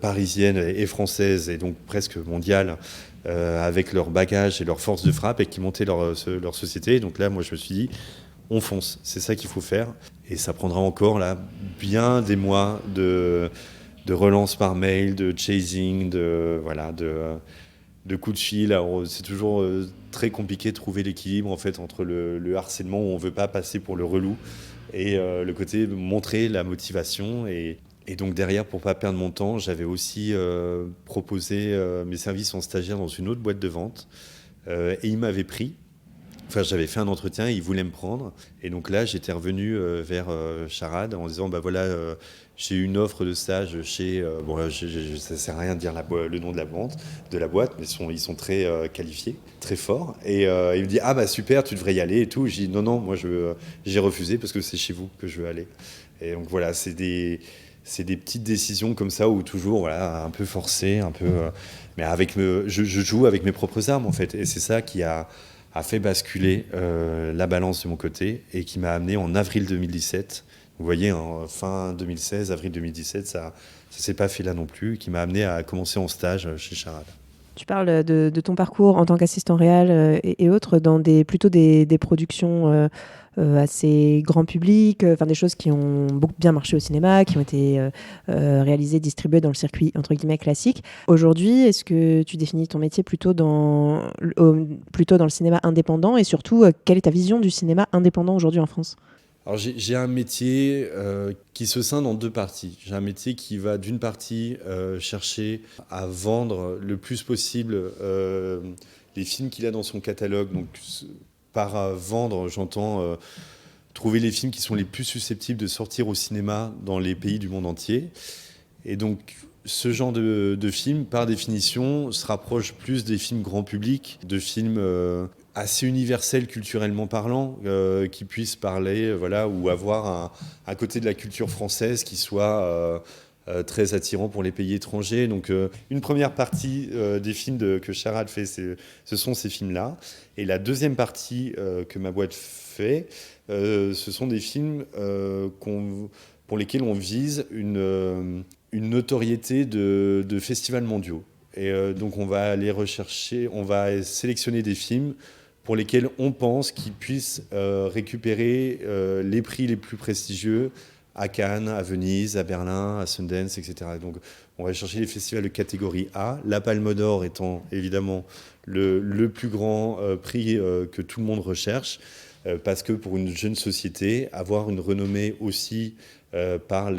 A: parisiennes et françaises, et donc presque mondiales, avec leur bagage et leur force de frappe, et qui montaient leur société. Donc là, moi, je me suis dit, on fonce, c'est ça qu'il faut faire. Et ça prendra encore là bien des mois de relance par mail, de chasing, de coups de fil. Alors, c'est toujours très compliqué de trouver l'équilibre en fait entre le harcèlement où on veut pas passer pour le relou et le côté de montrer la motivation. Et donc derrière, pour pas perdre mon temps, j'avais aussi proposé mes services en stagiaire dans une autre boîte de vente. Et il m'avait pris. Enfin, j'avais fait un entretien, il voulait me prendre. Et donc là, j'étais revenu vers Charade en disant, bah voilà, j'ai eu une offre de stage chez... bon, là, ça sert à rien de dire le nom de la boîte, mais ils sont très qualifiés, très forts. Et il me dit, ah bah super, tu devrais y aller et tout. J'ai dit, non, non, moi j'ai refusé parce que c'est chez vous que je veux aller. Et donc voilà, c'est des petites décisions comme ça où toujours, voilà, un peu forcé, un peu... mais je joue avec mes propres armes en fait. Et c'est ça qui a fait basculer la balance de mon côté et qui m'a amené en avril 2017. Vous voyez, en fin 2016, avril 2017, ça ne s'est pas fait là non plus, qui m'a amené à commencer en stage chez Charade.
C: Tu parles de ton parcours en tant qu'assistant réel et autres dans plutôt des productions assez grand public, enfin des choses qui ont beaucoup bien marché au cinéma, qui ont été réalisées, distribuées dans le circuit entre guillemets classique. Aujourd'hui, est-ce que tu définis ton métier plutôt dans le cinéma indépendant et surtout, quelle est ta vision du cinéma indépendant aujourd'hui en France ?
A: Alors j'ai un métier qui se scinde en deux parties. J'ai un métier qui va d'une partie chercher à vendre le plus possible les films qu'il a dans son catalogue. Donc par vendre, j'entends trouver les films qui sont les plus susceptibles de sortir au cinéma dans les pays du monde entier. Et donc ce genre de film, par définition, se rapproche plus des films grand public, de films assez universels culturellement parlant, qui puissent parler, voilà, ou avoir un côté de la culture française qui soit très attirant pour les pays étrangers. Donc une première partie des films que Charade fait, ce sont ces films-là. Et la deuxième partie que ma boîte fait, ce sont des films pour lesquels on vise une notoriété de festivals mondiaux. Et donc on va aller rechercher, on va sélectionner des films pour lesquels on pense qu'ils puissent récupérer les prix les plus prestigieux à Cannes, à Venise, à Berlin, à Sundance, etc. Donc on va chercher les festivals de catégorie A, la Palme d'Or étant évidemment le plus grand prix que tout le monde recherche, parce que pour une jeune société, avoir une renommée aussi par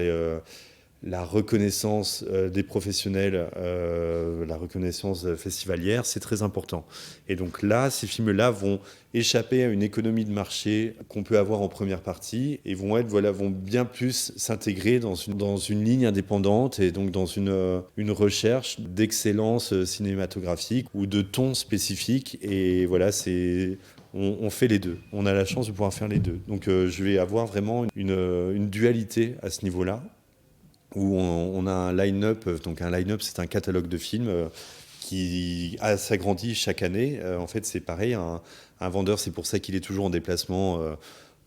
A: la reconnaissance des professionnels, la reconnaissance festivalière, c'est très important. Et donc là, ces films-là vont échapper à une économie de marché qu'on peut avoir en première partie et vont bien plus s'intégrer dans une ligne indépendante et donc dans une recherche d'excellence cinématographique ou de ton spécifique. Et voilà, on fait les deux. On a la chance de pouvoir faire les deux. Donc je vais avoir vraiment une dualité à ce niveau-là, où on a un line-up. Donc un line-up, c'est un catalogue de films qui s'agrandit chaque année. En fait, c'est pareil, un vendeur, c'est pour ça qu'il est toujours en déplacement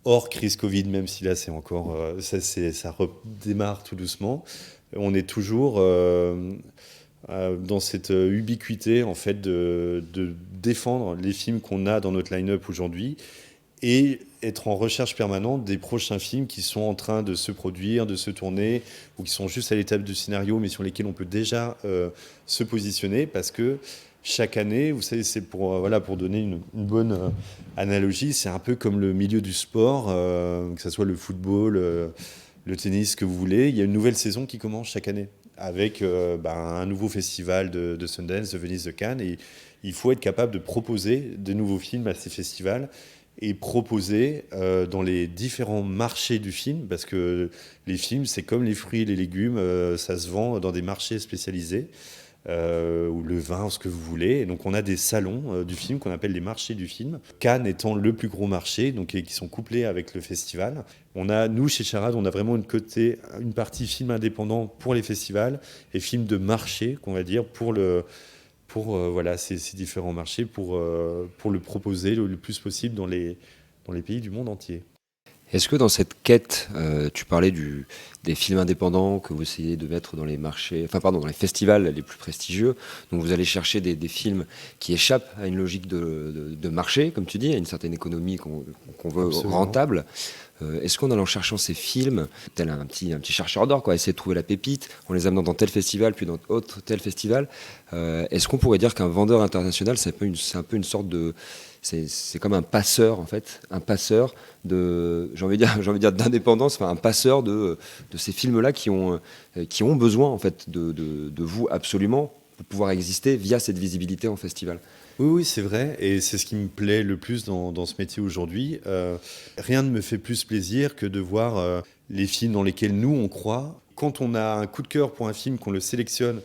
A: hors crise Covid, même si là, c'est encore, ça redémarre tout doucement. On est toujours dans cette ubiquité, en fait, de défendre les films qu'on a dans notre line-up aujourd'hui et être en recherche permanente des prochains films qui sont en train de se produire, de se tourner, ou qui sont juste à l'étape du scénario, mais sur lesquels on peut déjà se positionner, parce que chaque année, vous savez, c'est pour donner une bonne analogie, c'est un peu comme le milieu du sport, que ce soit le football, le tennis, ce que vous voulez. Il y a une nouvelle saison qui commence chaque année, avec un nouveau festival de Sundance, de Venise, de Cannes, et il faut être capable de proposer de nouveaux films à ces festivals, et proposer dans les différents marchés du film, parce que les films, c'est comme les fruits et les légumes, ça se vend dans des marchés spécialisés, ou le vin, ou ce que vous voulez. Et donc on a des salons du film qu'on appelle les marchés du film. Cannes étant le plus gros marché, donc qui sont couplés avec le festival. Nous, chez Charade, on a vraiment une partie film indépendant pour les festivals et film de marché, qu'on va dire, pour ces différents marchés, pour le proposer le plus possible dans les pays du monde entier.
D: Est-ce que dans cette quête, tu parlais des films indépendants que vous essayez de mettre dans les marchés, enfin pardon, dans les festivals les plus prestigieux, donc vous allez chercher des films qui échappent à une logique de marché, comme tu dis, à une certaine économie qu'on veut
A: Absolument.
D: rentable. Est-ce qu'en allant cherchant ces films, tel un petit chercheur d'or, quoi, essayer de trouver la pépite, en les amenant dans tel festival, puis dans tel festival, est-ce qu'on pourrait dire qu'un vendeur international, c'est un peu une sorte de... C'est comme un passeur, en fait, un passeur j'ai envie de dire d'indépendance, enfin un passeur de ces films-là qui ont besoin, en fait, de vous absolument pour pouvoir exister via cette visibilité en festival.
A: Oui, c'est vrai, et c'est ce qui me plaît le plus dans ce métier aujourd'hui. Rien ne me fait plus plaisir que de voir les films dans lesquels nous, on croit. Quand on a un coup de cœur pour un film, qu'on le sélectionne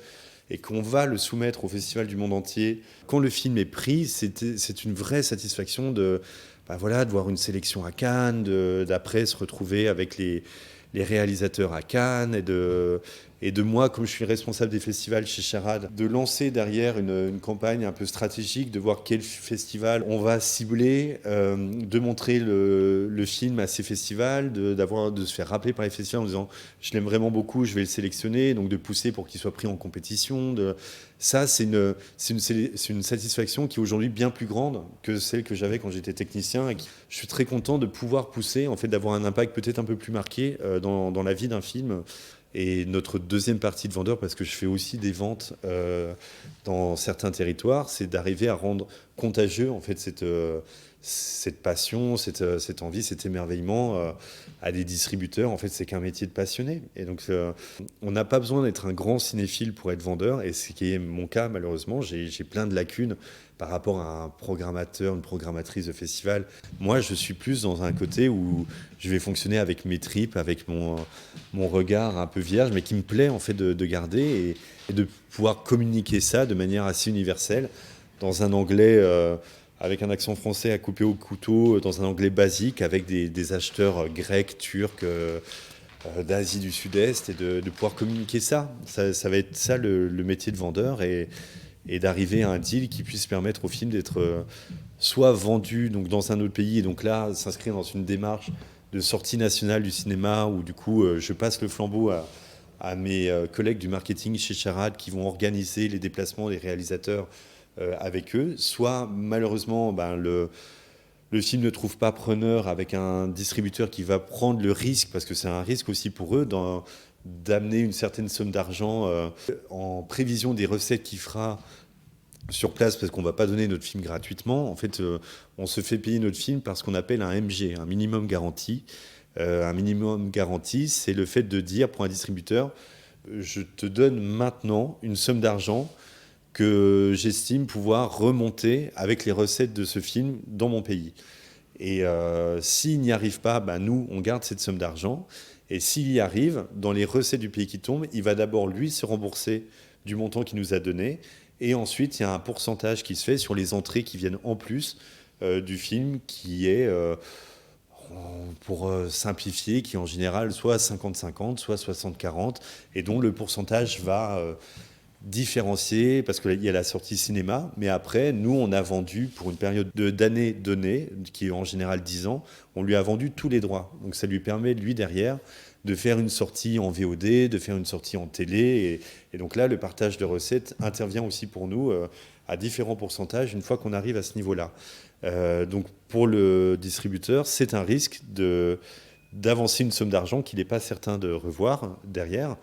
A: et qu'on va le soumettre au festival du monde entier, quand le film est pris, c'est une vraie satisfaction de voir une sélection à Cannes, d'après se retrouver avec les réalisateurs à Cannes et de moi, comme je suis responsable des festivals chez Charade, de lancer derrière une campagne un peu stratégique, de voir quel festival on va cibler, de montrer le film à ces festivals, de se faire rappeler par les festivals en disant je l'aime vraiment beaucoup, je vais le sélectionner, donc de pousser pour qu'il soit pris en compétition. Ça, c'est une satisfaction qui est aujourd'hui bien plus grande que celle que j'avais quand j'étais technicien. Et je suis très content de pouvoir pousser, en fait, d'avoir un impact peut-être un peu plus marqué dans la vie d'un film. Et notre deuxième partie de vendeur, parce que je fais aussi des ventes dans certains territoires, c'est d'arriver à rendre contagieux en fait cette passion, cette envie, cet émerveillement à des distributeurs. En fait, c'est qu'un métier de passionné. Et donc, on n'a pas besoin d'être un grand cinéphile pour être vendeur. Et ce qui est mon cas, malheureusement, j'ai plein de lacunes par rapport à un programmateur, une programmatrice de festival. Moi, je suis plus dans un côté où je vais fonctionner avec mes tripes, avec mon regard un peu vierge, mais qui me plaît en fait de garder et de pouvoir communiquer ça de manière assez universelle dans un anglais avec un accent français à couper au couteau, dans un anglais basique avec des acheteurs grecs, turcs, d'Asie du Sud-Est, et de pouvoir communiquer ça. Ça va être ça le métier de vendeur, et d'arriver à un deal qui puisse permettre au film d'être soit vendu donc, dans un autre pays, et donc là s'inscrire dans une démarche de sortie nationale du cinéma, où du coup je passe le flambeau à mes collègues du marketing chez Charade qui vont organiser les déplacements des réalisateurs avec eux, soit malheureusement le film ne trouve pas preneur avec un distributeur qui va prendre le risque, parce que c'est un risque aussi pour eux, d'amener une certaine somme d'argent en prévision des recettes qu'il fera sur place, parce qu'on ne va pas donner notre film gratuitement. En fait, on se fait payer notre film par ce qu'on appelle un MG, un minimum garanti. Un minimum garanti, c'est le fait de dire pour un distributeur, je te donne maintenant une somme d'argent que j'estime pouvoir remonter avec les recettes de ce film dans mon pays. Et s'il n'y arrive pas, nous, on garde cette somme d'argent. Et s'il y arrive, dans les recettes du pays qui tombent, il va d'abord, lui, se rembourser du montant qu'il nous a donné. Et ensuite, il y a un pourcentage qui se fait sur les entrées qui viennent en plus du film, qui est, pour simplifier, qui est en général soit 50-50, soit 60-40, et dont le pourcentage va différencier, parce qu'il y a la sortie cinéma, mais après, nous, on a vendu, pour une période d'année donnée, qui est en général 10 ans, on lui a vendu tous les droits. Donc ça lui permet, lui, derrière, de faire une sortie en VOD, de faire une sortie en télé. Et donc là, le partage de recettes intervient aussi pour nous à différents pourcentages une fois qu'on arrive à ce niveau-là. Donc pour le distributeur, c'est un risque d'avancer une somme d'argent qu'il n'est pas certain de revoir derrière.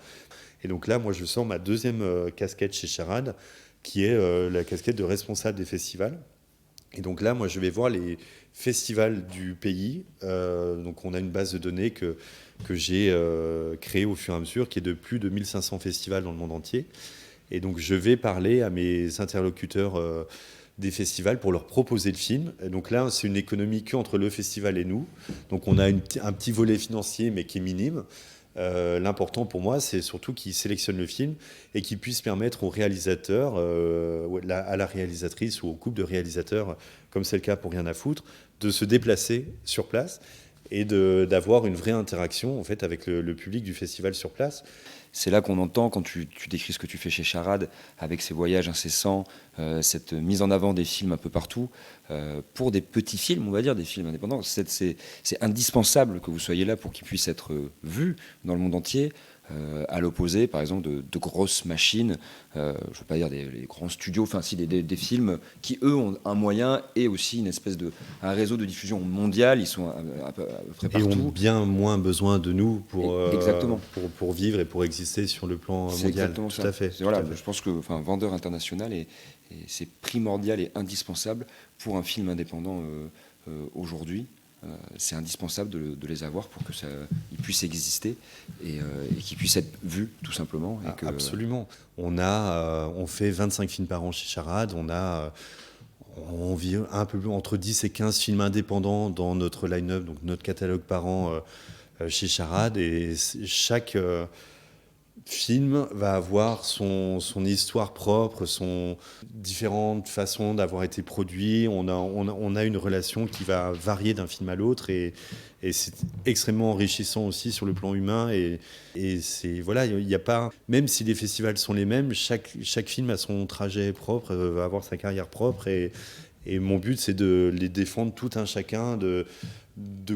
A: Et donc là, moi, je sors ma deuxième casquette chez Charade, qui est la casquette de responsable des festivals. Et donc là, moi, je vais voir les festivals du pays. Donc on a une base de données que j'ai créée au fur et à mesure, qui est de plus de 1500 festivals dans le monde entier. Et donc je vais parler à mes interlocuteurs des festivals pour leur proposer le film. Et donc là, c'est une économie qu'entre le festival et nous. Donc on a un petit volet financier, mais qui est minime. L'important pour moi, c'est surtout qu'ils sélectionnent le film et qu'ils puissent permettre au réalisateur, à la réalisatrice ou au couple de réalisateurs, comme c'est le cas pour Rien à foutre, de se déplacer sur place et d'avoir une vraie interaction en fait, avec le public du festival sur place.
D: C'est là qu'on entend, quand tu décris ce que tu fais chez Charade, avec ces voyages incessants, cette mise en avant des films un peu partout. Pour des petits films, on va dire, des films indépendants, c'est indispensable que vous soyez là pour qu'ils puissent être vus dans le monde entier. À l'opposé, par exemple, de grosses machines, je ne veux pas dire les grands studios, enfin si des films qui, eux, ont un moyen et aussi une espèce un réseau de diffusion mondial. Ils sont à peu près partout.
A: Et ont bien moins besoin de nous
D: Exactement.
A: pour vivre et pour exister sur le plan mondial.
D: C'est exactement
A: tout
D: ça.
A: À fait.
D: Voilà, je pense que vendeur international, c'est primordial et indispensable pour un film indépendant aujourd'hui. C'est indispensable de les avoir pour qu'ils puissent exister et qu'ils puissent être vus, tout simplement.
A: Absolument. On fait 25 films par an chez Charade. On vit un peu plus entre 10 et 15 films indépendants dans notre line-up, donc notre catalogue par an chez Charade. Et chaque film va avoir son histoire propre, son différentes façons d'avoir été produit. On a une relation qui va varier d'un film à l'autre et c'est extrêmement enrichissant aussi sur le plan humain. Et c'est voilà, il y a pas, même si les festivals sont les mêmes, chaque film a son trajet propre, va avoir sa carrière propre et mon but c'est de les défendre tout un chacun, de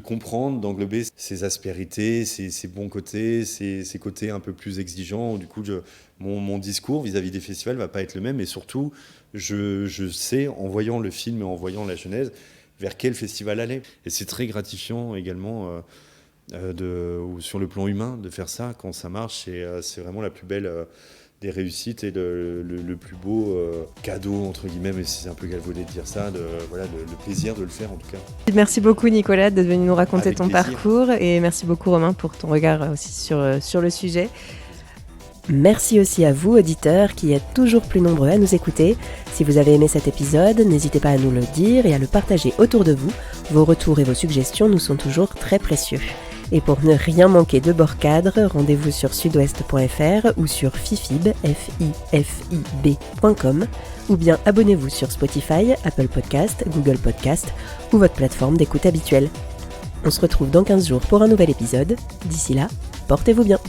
A: comprendre, d'englober ses aspérités, ses bons côtés, ses côtés un peu plus exigeants. Du coup, mon discours vis-à-vis des festivals ne va pas être le même. Et surtout, je sais, en voyant le film et en voyant la genèse, vers quel festival aller. Et c'est très gratifiant également sur le plan humain de faire ça. Quand ça marche, c'est vraiment la plus belle des réussites et le plus beau cadeau, entre guillemets, mais c'est un peu galvaudé de dire ça, le plaisir de le faire en tout cas.
C: Merci beaucoup Nicolas d'être venu nous raconter
A: Avec
C: ton
A: plaisir.
C: parcours et merci beaucoup Romain pour ton regard aussi sur le sujet.
B: Merci aussi à vous, auditeurs, qui êtes toujours plus nombreux à nous écouter. Si vous avez aimé cet épisode, n'hésitez pas à nous le dire et à le partager autour de vous. Vos retours et vos suggestions nous sont toujours très précieux. Et pour ne rien manquer de Bord Cadre, rendez-vous sur sudouest.fr ou sur fifib, fifib.com, ou bien abonnez-vous sur Spotify, Apple Podcast, Google Podcast ou votre plateforme d'écoute habituelle. On se retrouve dans 15 jours pour un nouvel épisode. D'ici là, portez-vous bien.